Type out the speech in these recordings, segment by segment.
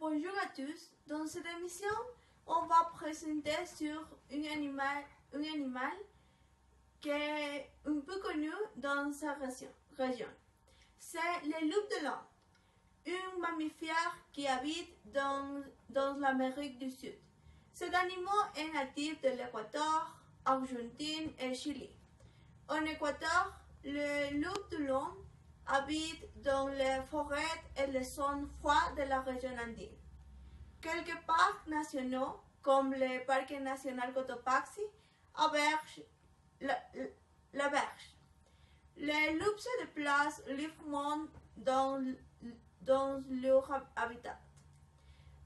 Bonjour à tous, dans cette émission, on va présenter sur un animal qui est un peu connu dans sa région. C'est le loup de l'Inde, un mammifère qui habite dans l'Amérique du Sud. Cet animal est natif de l'Équateur, Argentine et Chili. En Équateur, le loup de l'Inde habite dans les forêts et les zones froides de la région andine. Quelques parcs nationaux, comme le parc national Cotopaxi, hébergent la berge. Les loups se déplacent librement dans leur habitat.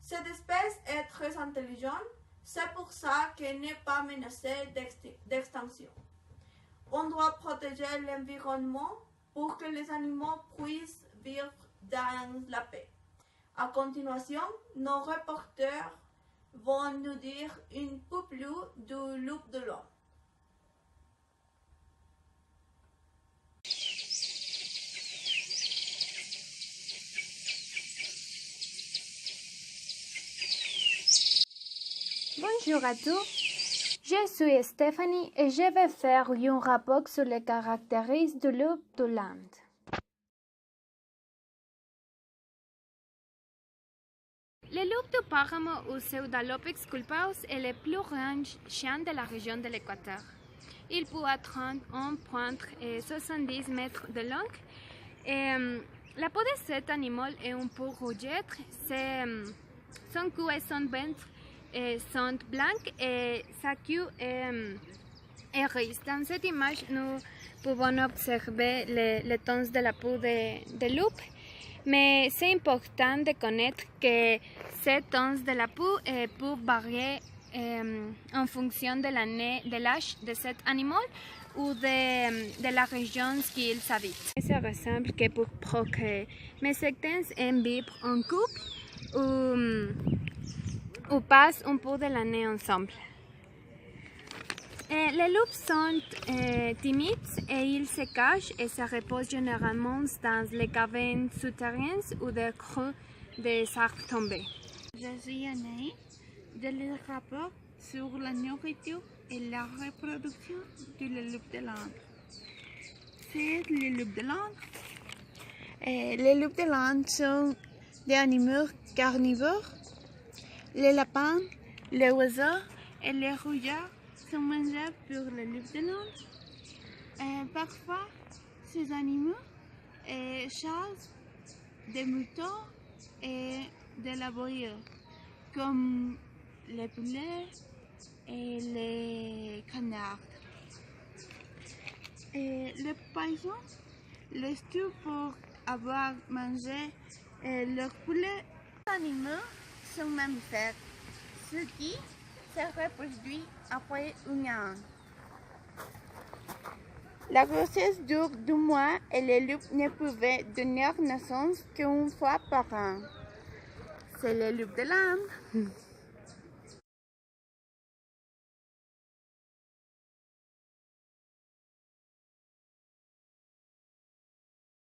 Cette espèce est très intelligente, c'est pour ça qu'elle n'est pas menacée d'extinction. On doit protéger l'environnement pour que les animaux puissent vivre dans la paix. À continuation, nos reporters vont nous dire un peu plus du loup de l'Inde. Bonjour à tous, je suis Stéphanie et je vais faire un rapport sur les caractéristiques du loup de l'Inde. Le loup du Páramo ou Pseudalopix culpaus est le plus grand chien de la région de l'Équateur. Il peut atteindre 1,70 mètres de long. La peau de cet animal est un peu rougeâtre, son cou et son ventre sont blancs et sa queue est riche. Dans cette image, nous pouvons observer les tons de la peau de loup, mais c'est important de connaître que ces tons de la peau peuvent varier en fonction de l'âge de cet animal ou de la région qu'il habite. Ça ressemble que pour procréer, mais certains aiment vivre en couple ou passent un peu de l'année ensemble. Les loups sont timides et ils se cachent et se reposent généralement dans les cavernes souterraines ou des creux des arbres tombés. Je suis Anaïs de le rapport sur la nourriture et la reproduction du loup de l'Inde. C'est le loup de l'Inde. Les loups de l'Inde sont des animaux carnivores. Les lapins, les oiseaux et les rouillards sont mangeables pour le loup de l'Inde. Parfois, ces animaux chassent des moutons et de la bouillie, comme les poulets et les canards. Les paysans les tuent pour avoir mangé leurs poulets. Les animaux sont mammifères, ce qui se reproduit après un an. La grossesse dure 2 mois et les loups ne pouvaient donner naissance qu'une fois par an. C'est le loup de l'Inde.